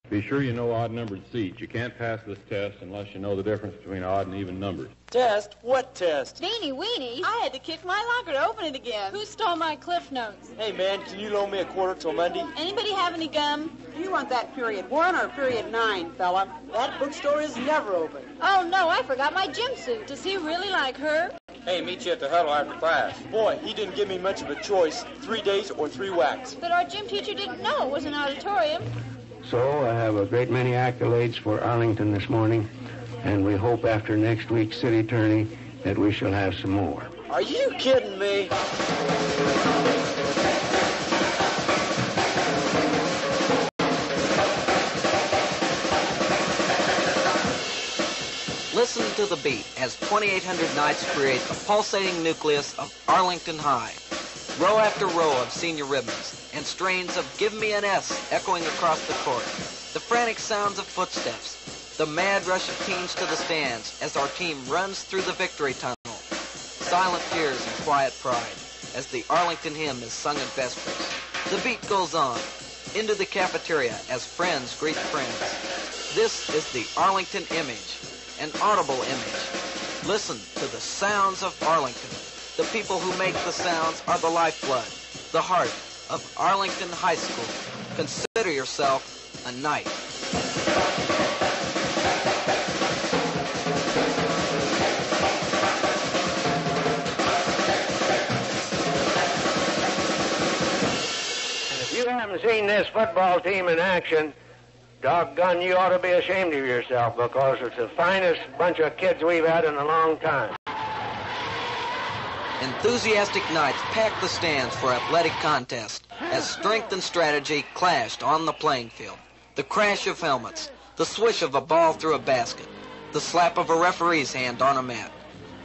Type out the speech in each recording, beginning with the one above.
Be sure you know odd-numbered seats. You can't pass this test unless you know the difference between odd and even numbers. Test? What test? Beanie Weenie, I had to kick my locker to open it again. Who stole my Cliff Notes? Hey, man, can you loan me a quarter till Monday? Anybody have any gum? Do you want that period 1 or period 9, fella? That bookstore is never open. Oh, no, I forgot my gym suit. Does he really like her? Hey, meet you at the huddle after class. Boy, he didn't give me much of a choice. 3 days or 3 whacks. But our gym teacher didn't know it was an auditorium. So I have a great many accolades for Arlington this morning, and we hope after next week's city tourney that we shall have some more. Are you kidding me? Listen to the beat as 2,800 Knights create the pulsating nucleus of Arlington High. Row after row of senior ribbons and strains of Give Me an S echoing across the court. The frantic sounds of footsteps. The mad rush of teams to the stands as our team runs through the victory tunnel. Silent tears and quiet pride as the Arlington hymn is sung at vespers. The beat goes on into the cafeteria as friends greet friends. This is the Arlington image, an audible image. Listen to the sounds of Arlington. The people who make the sounds are the lifeblood, the heart of Arlington High School. Consider yourself a knight. And if you haven't seen this football team in action, doggone, you ought to be ashamed of yourself, because it's the finest bunch of kids we've had in a long time. Enthusiastic Knights packed the stands for athletic contest as strength and strategy clashed on the playing field. The crash of helmets, the swish of a ball through a basket, the slap of a referee's hand on a mat,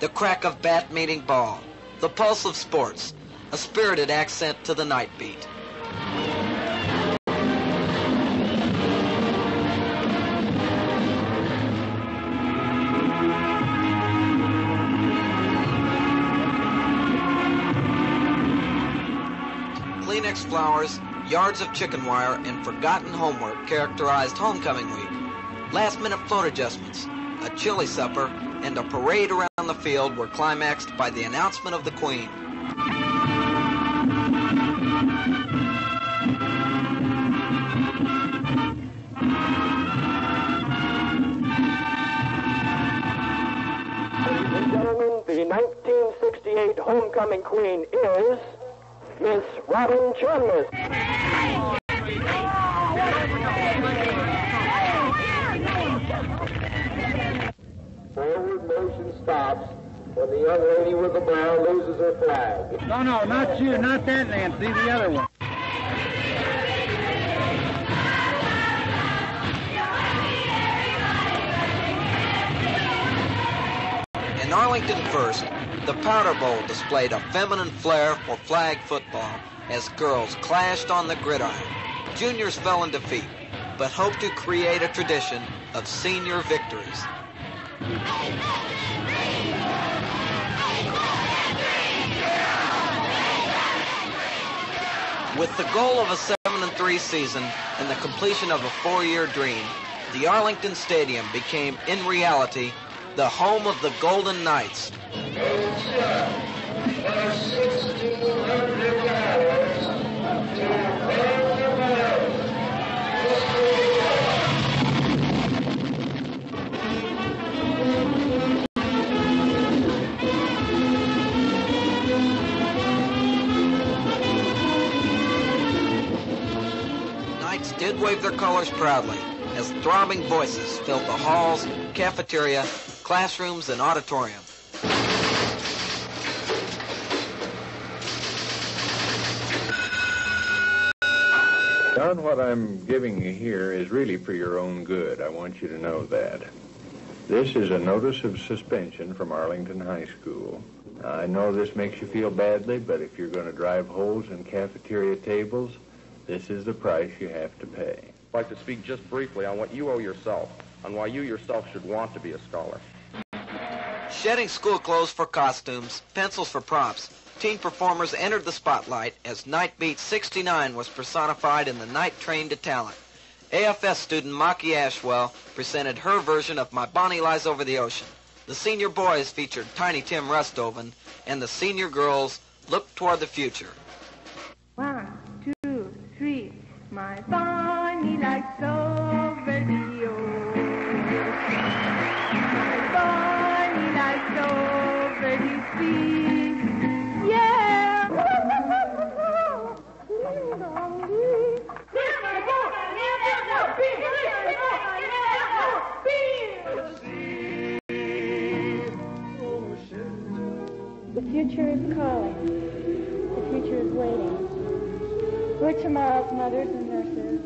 the crack of bat meeting ball, the pulse of sports, a spirited accent to the night beat. Kleenex flowers, yards of chicken wire, and forgotten homework characterized homecoming week. Last-minute float adjustments, a chili supper, and a parade around the field were climaxed by the announcement of the Queen. Ladies and gentlemen, the 1968 homecoming queen is Miss Robin Chalmers. Forward motion stops when the young lady with the ball loses her flag. No, not you, not that Nancy, the other one. In Arlington first, the Powder Bowl displayed a feminine flair for flag football as girls clashed on the gridiron. Juniors fell in defeat, but hoped to create a tradition of senior victories. With the goal of a 7-3 season and the completion of a 4-year dream, the Arlington Stadium became, in reality, the home of the Golden Knights. Knights did wave their colors proudly as throbbing voices filled the halls, cafeteria, classrooms, and auditorium. Don, what I'm giving you here is really for your own good. I want you to know that. This is a notice of suspension from Arlington High School. I know this makes you feel badly, but if you're going to drive holes in cafeteria tables, this is the price you have to pay. I'd like to speak just briefly on what you owe yourself, on why you yourself should want to be a scholar. Shedding school clothes for costumes, pencils for props, teen performers entered the spotlight as Night Beat 69 was personified in the Night Train to Talent. AFS student Maki Ashwell presented her version of My Bonnie Lies Over the Ocean. The senior boys featured Tiny Tim Rustoven, and the senior girls looked toward the future. 1, 2, 3. My Bonnie lies over the ocean. My Bonnie lies over the sea. Yeah. The future is calling. The future is waiting. We're tomorrow's mothers and nurses,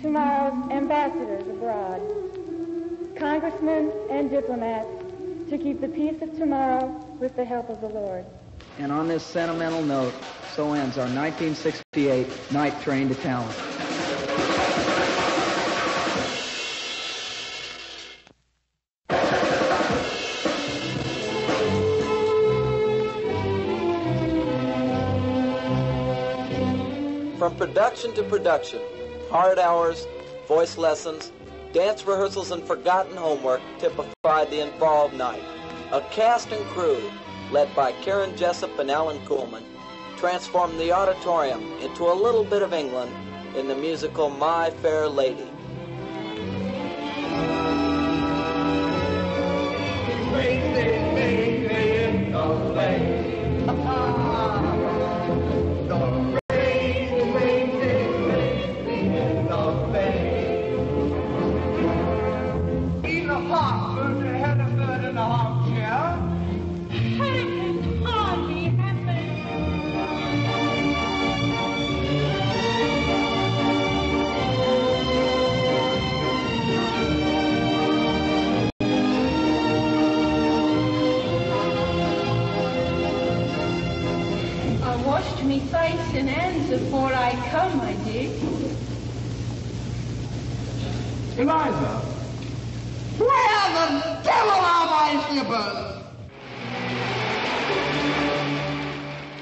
tomorrow's ambassadors abroad, congressmen and diplomats to keep the peace of tomorrow with the help of the Lord. And on this sentimental note, so ends our 1968 Night Train to Talent. From production to production, hard hours, voice lessons, dance rehearsals, and forgotten homework typified the involved night. A cast and crew, led by Karen Jessup and Alan Kuhlman, transformed the auditorium into a little bit of England in the musical My Fair Lady. Me face and hands before I come, my dear. Eliza, where the devil are my slippers?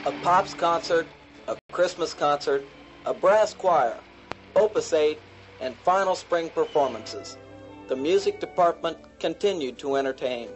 A Pops concert, a Christmas concert, a brass choir, Opus 8, and final spring performances. The music department continued to entertain.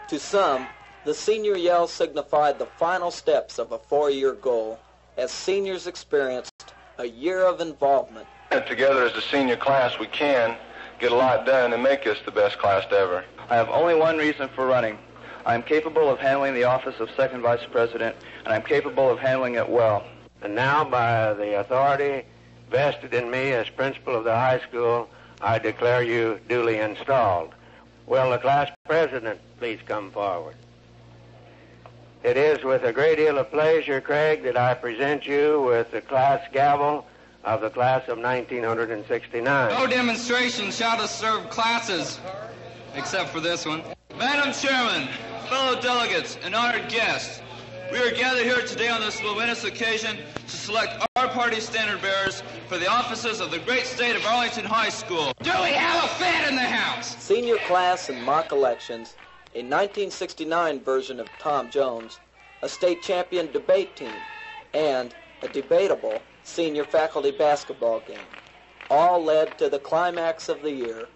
To some, the senior yell signified the final steps of a 4-year goal, as seniors experienced a year of involvement. Together as a senior class, we can get a lot done and make us the best class ever. I have only one reason for running. I am capable of handling the office of second vice president, and I'm capable of handling it well. And now, by the authority vested in me as principal of the high school, I declare you duly installed. Will the class president please come forward? It is with a great deal of pleasure, Craig, that I present you with the class gavel of the class of 1969. No demonstration shall disturb classes, except for this one. Madam Chairman, fellow delegates, and honored guests, we are gathered here today on this momentous occasion to select our party standard bearers for the offices of the great state of Arlington High School. Do we have a fan in the house? Senior class and mock elections, a 1969 version of Tom Jones, a state champion debate team, and a debatable senior faculty basketball game, all led to the climax of the year,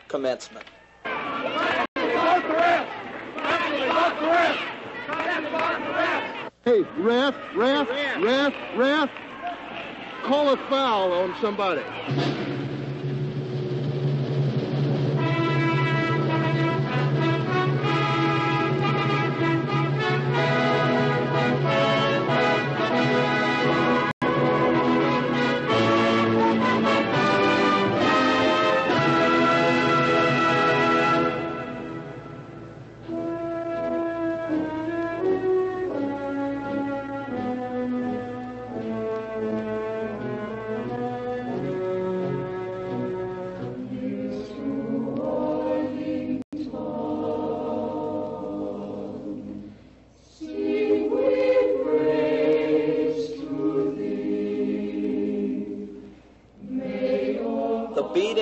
commencement. Hey, ref, call a foul on somebody.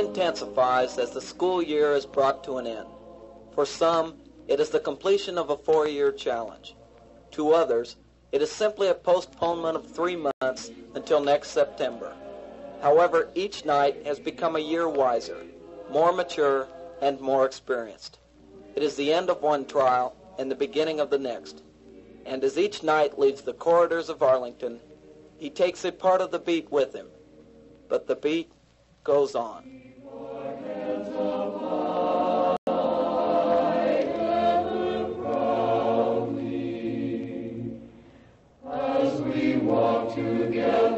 intensifies as the school year is brought to an end. For some, it is the completion of a 4-year challenge. To others, it is simply a postponement of 3 months until next September. However, each night has become a year wiser, more mature, and more experienced. It is the end of one trial and the beginning of the next. And as each night leaves the corridors of Arlington, he takes a part of the beat with him. But the beat goes on. As we walk together.